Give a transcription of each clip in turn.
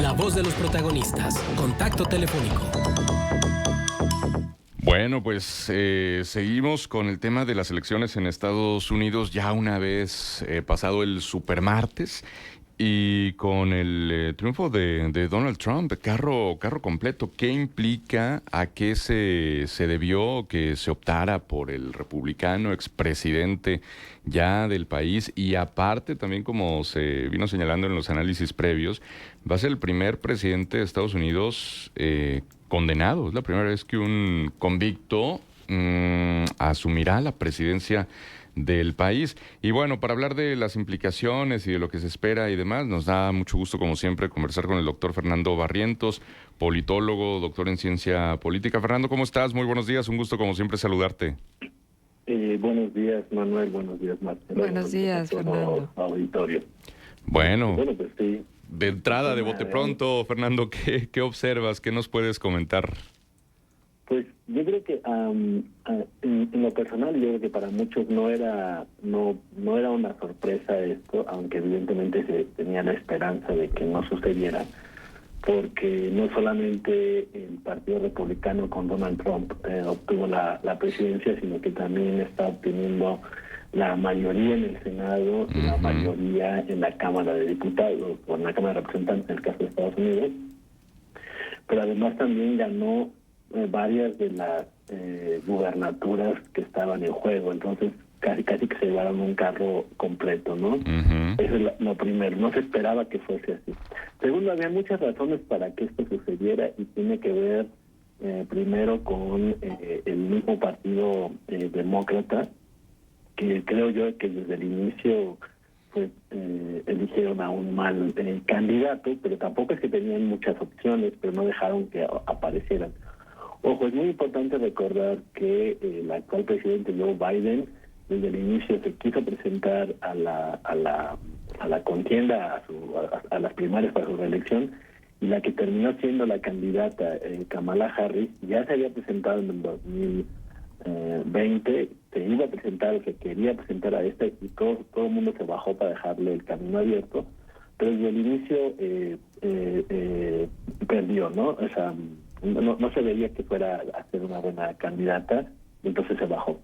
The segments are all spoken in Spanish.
la voz de los protagonistas. Contacto telefónico. Bueno, pues seguimos con el tema de las elecciones en Estados Unidos ya una vez pasado el supermartes y con el triunfo de Donald Trump, carro completo. ¿Qué implica, a qué se debió que se optara por el republicano expresidente ya del país? Y aparte también, como se vino señalando en los análisis previos, va a ser el primer presidente de Estados Unidos condenado. Es la primera vez que un convicto asumirá la presidencia del país. Y bueno, para hablar de las implicaciones y de lo que se espera y demás, nos da mucho gusto, como siempre, conversar con el doctor Fernando Barrientos, politólogo, doctor en ciencia política. Fernando, ¿cómo estás? Muy buenos días, un gusto como siempre saludarte. Buenos días, Manuel. Buenos días, Marcelo. Buenos días, Fernando. Auditorio. Bueno, Pues sí. de entrada, de bote pronto, Fernando, ¿qué observas? ¿Qué nos puedes comentar? Pues yo creo que en lo personal, yo creo que para muchos no era una sorpresa esto, aunque evidentemente se tenía la esperanza de que no sucediera, porque no solamente el Partido Republicano con Donald Trump obtuvo la presidencia, sino que también está obteniendo la mayoría en el Senado y la mayoría en la Cámara de Diputados o en la Cámara de Representantes en el caso de Estados Unidos. Pero además también ganó varias de las gubernaturas que estaban en juego. Entonces casi que se llevaron un carro completo, ¿no? Eso es lo primero. No se esperaba que fuese así. Segundo, había muchas razones para que esto sucediera y tiene que ver primero con el mismo partido demócrata, que creo yo que desde el inicio pues eligieron a un mal candidato, pero tampoco es que tenían muchas opciones, pero no dejaron que aparecieran. Ojo, es muy importante recordar que el actual presidente Joe Biden desde el inicio se quiso presentar a la contienda, a las primarias para su reelección, y la que terminó siendo la candidata Kamala Harris ya se había presentado en el 2020, se iba a presentar, se quería presentar a esta, y todo el mundo se bajó para dejarle el camino abierto, pero desde el inicio perdió, ¿no? O sea, no se veía que fuera a ser una buena candidata, entonces se bajó.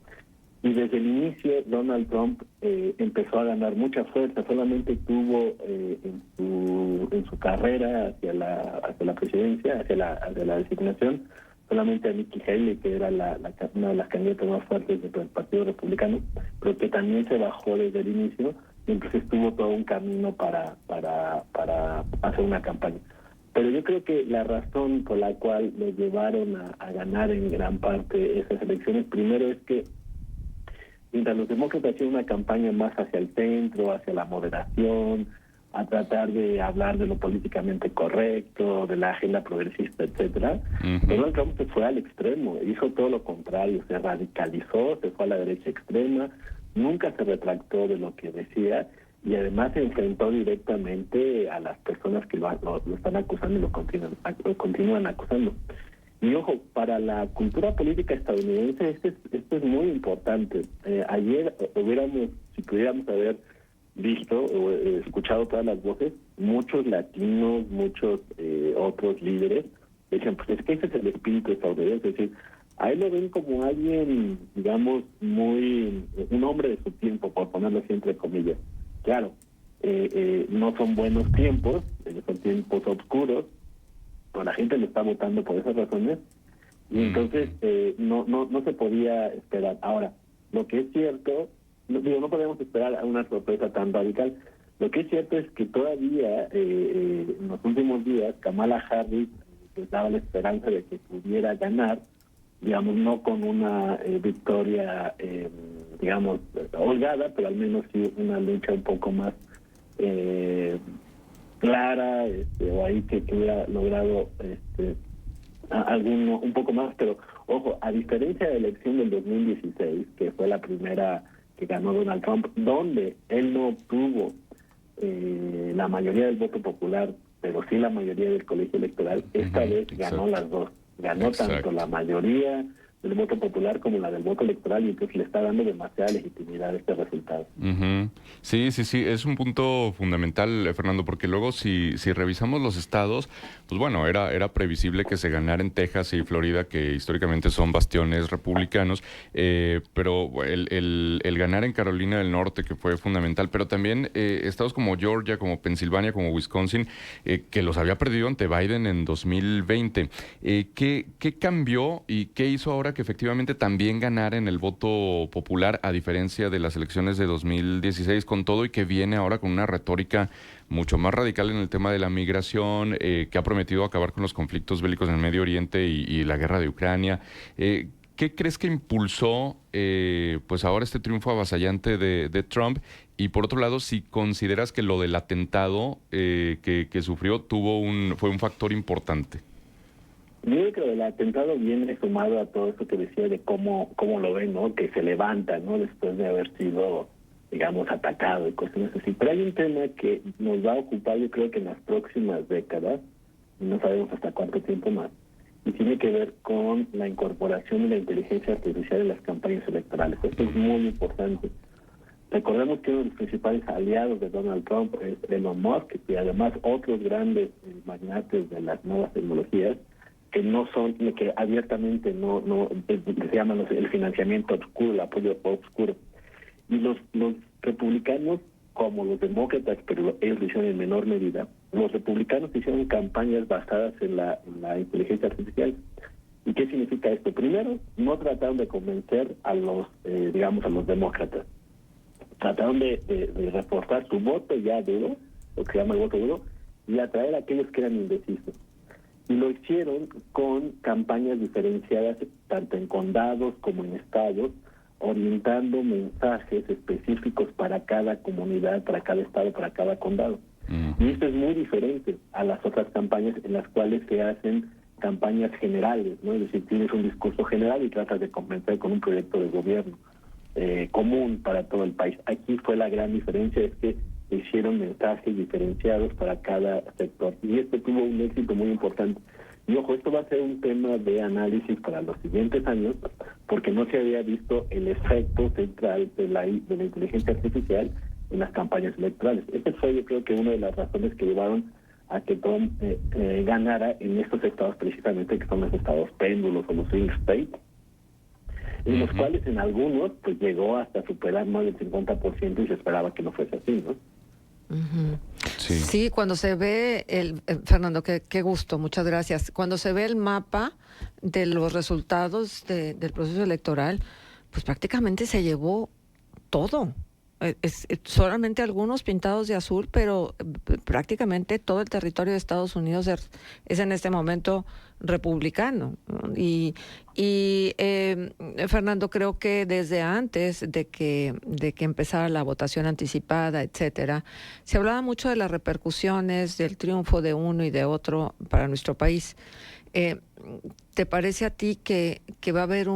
Y desde el inicio Donald Trump empezó a ganar mucha fuerza. Solamente tuvo en su carrera hacia la presidencia, hacia la designación, solamente a Nikki Haley, que era una de las candidatas más fuertes del Partido Republicano, pero que también se bajó desde el inicio, y entonces tuvo todo un camino para hacer una campaña. Pero yo creo que la razón por la cual lo llevaron a ganar en gran parte esas elecciones, primero es que mientras los demócratas hacían una campaña más hacia el centro, hacia la moderación, a tratar de hablar de lo políticamente correcto, de la agenda progresista, etcétera, Donald Trump se fue al extremo, hizo todo lo contrario, se radicalizó, se fue a la derecha extrema, nunca se retractó de lo que decía, y además se enfrentó directamente a las personas que lo están acusando y lo continúan acusando. Y ojo, para la cultura política estadounidense esto es muy importante. Ayer si pudiéramos haber visto o escuchado todas las voces, muchos latinos, muchos otros líderes decían, pues es que ese es el espíritu estadounidense, es decir, a él lo ven como alguien, digamos, un hombre de su tiempo, por ponerlo así entre comillas. Claro, no son buenos tiempos, son tiempos oscuros, pero la gente lo está votando por esas razones, y entonces no se podía esperar. Ahora, lo que es cierto, no podemos esperar a una sorpresa tan radical. Lo que es cierto es que todavía, en los últimos días, Kamala Harris les daba la esperanza de que pudiera ganar, digamos, no con una victoria, digamos, holgada, pero al menos sí una lucha un poco más clara, o ahí que hubiera logrado un poco más. Pero, ojo, a diferencia de la elección del 2016, que fue la primera que ganó Donald Trump, donde él no obtuvo la mayoría del voto popular, pero sí la mayoría del colegio electoral, esta vez ganó las dos. Ganó tanto la mayoría del voto popular como la del voto electoral, y entonces le está dando demasiada legitimidad a este resultado. Ujú. Sí, sí, sí, es un punto fundamental, Fernando, porque luego si revisamos los estados, pues bueno, era previsible que se ganara en Texas y Florida, que históricamente son bastiones republicanos, pero el ganar en Carolina del Norte, que fue fundamental, pero también estados como Georgia, como Pensilvania, como Wisconsin, que los había perdido ante Biden en 2020. ¿Qué cambió y qué hizo ahora que efectivamente también ganara en el voto popular, a diferencia de las elecciones de 2016, con todo y que viene ahora con una retórica mucho más radical en el tema de la migración, que ha prometido acabar con los conflictos bélicos en el Medio Oriente y la guerra de Ucrania? ¿Qué crees que impulsó pues ahora este triunfo avasallante de Trump? Y por otro lado, si consideras que lo del atentado que sufrió fue un factor importante. Yo creo que el atentado viene sumado a todo eso que decía de cómo lo ven, ¿no? Que se levanta, ¿no? Después de haber sido, digamos, atacado y cuestiones así. Pero hay un tema que nos va a ocupar, yo creo que en las próximas décadas, y no sabemos hasta cuánto tiempo más, y tiene que ver con la incorporación de la inteligencia artificial en las campañas electorales. Esto es muy importante. Recordemos que uno de los principales aliados de Donald Trump es Elon Musk, y además otros grandes magnates de las nuevas tecnologías, que no son, que abiertamente se llaman el financiamiento oscuro, el apoyo oscuro. Y los republicanos, como los demócratas, pero ellos lo hicieron en menor medida, los republicanos hicieron campañas basadas en la inteligencia artificial. ¿Y qué significa esto? Primero, no trataron de convencer a los, a los demócratas. Trataron de reforzar su voto ya duro, lo que se llama el voto duro, y atraer a aquellos que eran indecisos. Y lo hicieron con campañas diferenciadas tanto en condados como en estados, orientando mensajes específicos para cada comunidad, para cada estado, para cada condado. Y esto es muy diferente a las otras campañas en las cuales se hacen campañas generales, ¿no? Es decir, tienes un discurso general y tratas de convencer con un proyecto de gobierno común para todo el país. Aquí fue la gran diferencia, es que hicieron mensajes diferenciados para cada sector. Y esto tuvo un éxito muy importante. Y ojo, esto va a ser un tema de análisis para los siguientes años, porque no se había visto el efecto central de la inteligencia artificial en las campañas electorales. Esta fue, yo creo que una de las razones que llevaron a que Trump ganara en estos estados precisamente, que son los estados péndulos o los swing states, en los cuales en algunos pues llegó hasta superar más del 50% y se esperaba que no fuese así, ¿no? Sí, cuando se ve Fernando, qué gusto, muchas gracias. Cuando se ve el mapa de los resultados del proceso electoral, pues prácticamente se llevó todo. Solamente algunos pintados de azul, pero prácticamente todo el territorio de Estados Unidos es en este momento republicano. Y Fernando, creo que desde antes de que empezara la votación anticipada, etcétera, se hablaba mucho de las repercusiones del triunfo de uno y de otro para nuestro país. ¿Te parece a ti que va a haber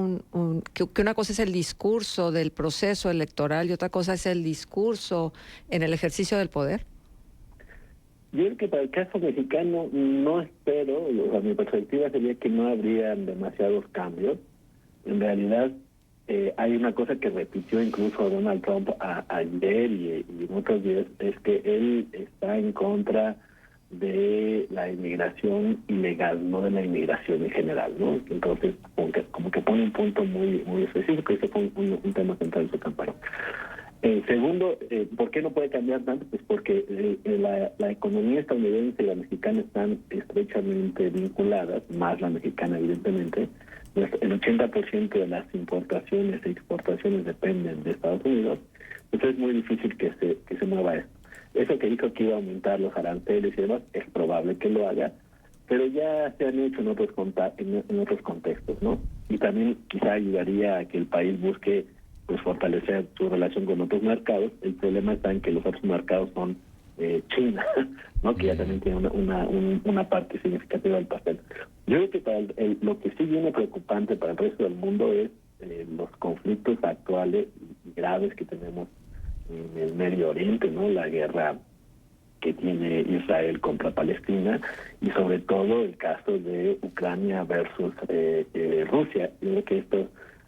que una cosa es el discurso del proceso electoral y otra cosa es el discurso en el ejercicio del poder? Yo creo que para el caso mexicano no espero, o sea, mi perspectiva sería que no habrían demasiados cambios. En realidad hay una cosa que repitió incluso Donald Trump ayer y en otros días, es que él está en contra de la inmigración ilegal, no de la inmigración en general, ¿no? Entonces, como que pone un punto muy específico, y ese fue un tema central de su campaña. Segundo, ¿por qué no puede cambiar tanto? Pues porque la economía estadounidense y la mexicana están estrechamente vinculadas, más la mexicana evidentemente. El 80% de las importaciones e exportaciones dependen de Estados Unidos, entonces es muy difícil que se mueva esto. Eso que dijo que iba a aumentar los aranceles y demás, es probable que lo haga, pero ya se han hecho en otros contextos, ¿no? Y también quizá ayudaría a que el país busque pues fortalecer su relación con otros mercados. El problema está en que los otros mercados son China, ¿no? Que ya también tiene una parte significativa del pastel. Yo creo que para lo que sí viene preocupante para el resto del mundo es los conflictos actuales y graves que tenemos en el Medio Oriente, ¿no? La guerra que tiene Israel contra Palestina, y sobre todo el caso de Ucrania versus Rusia. Yo creo que esto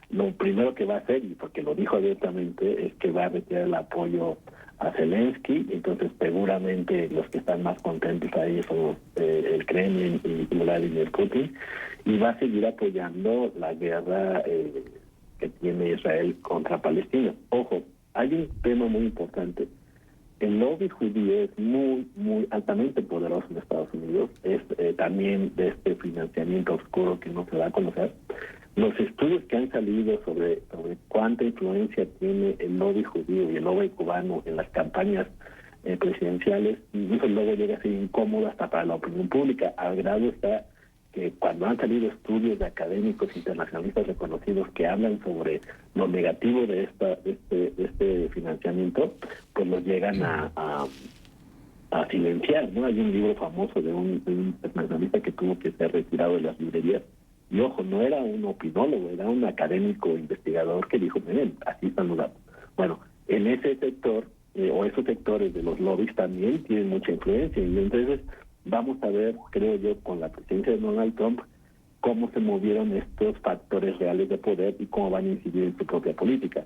lo primero que va a hacer, y porque lo dijo abiertamente, es que va a retirar el apoyo a Zelensky. Entonces seguramente los que están más contentos ahí son el Kremlin y Vladimir Putin, y va a seguir apoyando la guerra que tiene Israel contra Palestina. Ojo, hay un tema muy importante. El lobby judío es muy, muy altamente poderoso en Estados Unidos. Es también de este financiamiento oscuro que no se da a conocer. Los estudios que han salido sobre cuánta influencia tiene el lobby judío y el lobby cubano en las campañas presidenciales, incluso luego llega a ser incómodo hasta para la opinión pública. Al grado está que cuando han salido estudios de académicos internacionalistas reconocidos que hablan sobre lo negativo de este financiamiento, pues los llegan a silenciar, ¿no? Hay un libro famoso de un internacionalista que tuvo que ser retirado de las librerías. Y ojo, no era un opinólogo, era un académico investigador que dijo, miren, así están los datos. Bueno, en ese sector, o esos sectores de los lobbies también tienen mucha influencia. Y entonces vamos a ver, creo yo, con la presidencia de Donald Trump, cómo se movieron estos factores reales de poder y cómo van a incidir en su propia política.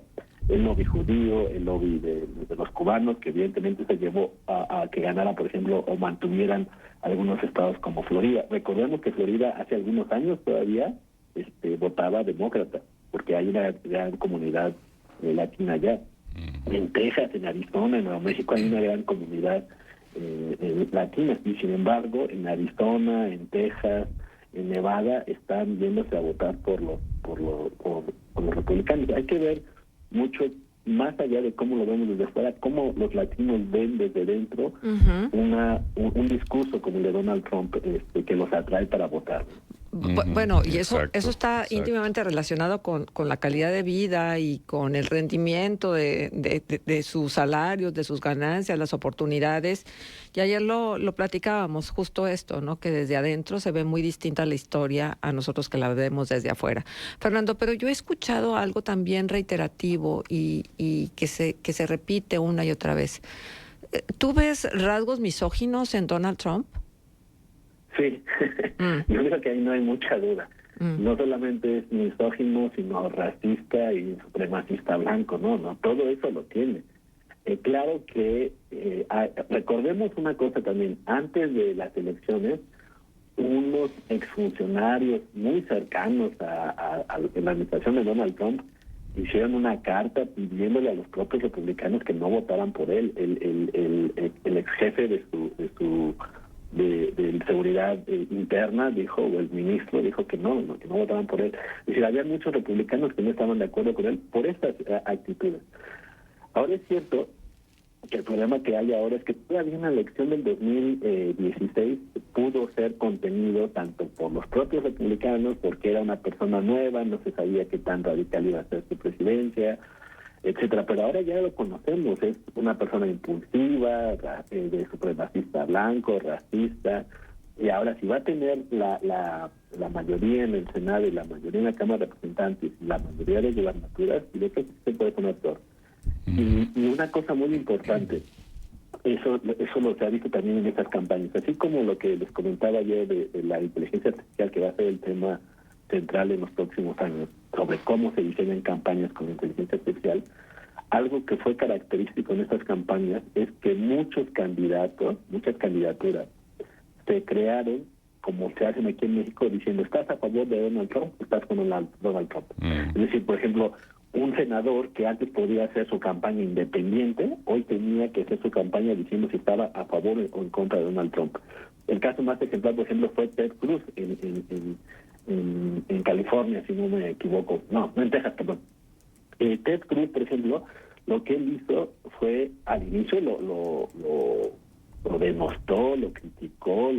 El lobby judío, el lobby de los cubanos, que evidentemente se llevó a que ganara, por ejemplo, o mantuvieran algunos estados como Florida. Recordemos que Florida hace algunos años todavía votaba demócrata, porque hay una gran comunidad latina allá. En Texas, en Arizona, en Nuevo México hay una gran comunidad latina, y sin embargo en Arizona, en Texas, en Nevada están yéndose a votar por los republicanos. Hay que ver mucho más allá de cómo lo vemos desde fuera, cómo los latinos ven desde dentro un discurso como el de Donald Trump que los atrae para votar. Bueno, y eso está exacto. íntimamente relacionado con la calidad de vida y con el rendimiento de sus salarios, de sus ganancias, las oportunidades. Y ayer lo platicábamos, justo esto, ¿no? Que desde adentro se ve muy distinta la historia a nosotros que la vemos desde afuera. Fernando, pero yo he escuchado algo también reiterativo y que se repite una y otra vez. ¿Tú ves rasgos misóginos en Donald Trump? Sí, yo creo que ahí no hay mucha duda. No solamente es misógino, sino racista y supremacista blanco, no, todo eso lo tiene. Claro que recordemos una cosa también, antes de las elecciones, unos exfuncionarios muy cercanos a la administración de Donald Trump hicieron una carta pidiéndole a los propios republicanos que no votaran por él. El ex jefe de seguridad interna dijo, o el ministro dijo que no votaban por él. Es decir, había muchos republicanos que no estaban de acuerdo con él por estas actitudes. Ahora es cierto que el problema que hay ahora es que todavía en la elección del 2016 pudo ser contenido tanto por los propios republicanos, porque era una persona nueva, no se sabía qué tan radical iba a ser su presidencia, etcétera, pero ahora ya lo conocemos, es una persona impulsiva, de supremacista blanco, racista, y ahora si va a tener la mayoría en el Senado y la mayoría en la Cámara de Representantes y la mayoría de gubernaturas, y de hecho se puede poner peor. Y una cosa muy importante, eso lo se ha visto también en estas campañas, así como lo que les comentaba ayer de la inteligencia artificial, que va a ser el tema central en los próximos años, sobre cómo se diseñan campañas con inteligencia artificial. Algo que fue característico en estas campañas es que muchas candidaturas se crearon como se hacen aquí en México, diciendo, ¿estás a favor de Donald Trump o estás con Donald Trump? Es decir, por ejemplo, un senador que antes podía hacer su campaña independiente, hoy tenía que hacer su campaña diciendo si estaba a favor o en contra de Donald Trump. El caso más ejemplar, por ejemplo, fue Ted Cruz en California, si no me equivoco. No, en Texas, perdón. Ted Cruz, por ejemplo, lo que él hizo fue, al inicio lo denostó, lo criticó,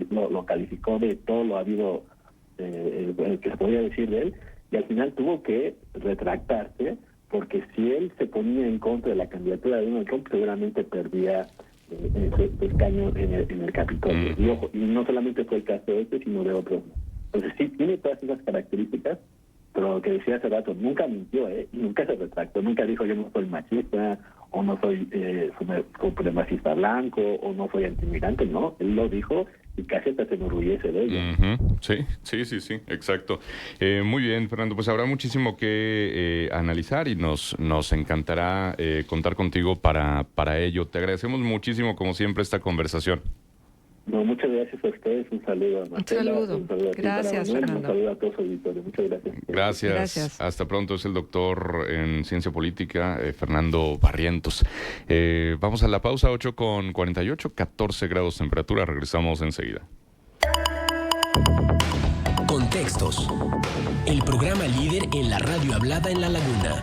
lo calificó de todo lo habido que se podía decir de él, y al final tuvo que retractarse, porque si él se ponía en contra de la candidatura de Donald Trump, seguramente perdía su escaño en el Capitolio. Y ojo, y no solamente fue el caso de sino de otros. Entonces sí, tiene todas esas características, pero lo que decía hace rato, nunca mintió, y nunca se retractó, nunca dijo yo no soy machista, o no soy supremacista blanco, o no soy antiinmigrante, no, él lo dijo y casi hasta se enorgullece de ello. Ujú. Sí, exacto. Muy bien, Fernando, pues habrá muchísimo que analizar y nos encantará contar contigo para ello. Te agradecemos muchísimo, como siempre, esta conversación. No, muchas gracias a ustedes, un saludo a Marcela, Un saludo. a ti, Gracias, Manuel, Fernando. un saludo a todos los auditores, muchas gracias. Gracias. Hasta pronto. Es el doctor en ciencia política, Fernando Barrientos. Vamos a la pausa, 8:48, 14 grados temperatura. Regresamos enseguida. Contextos. El programa líder en la radio hablada en La Laguna.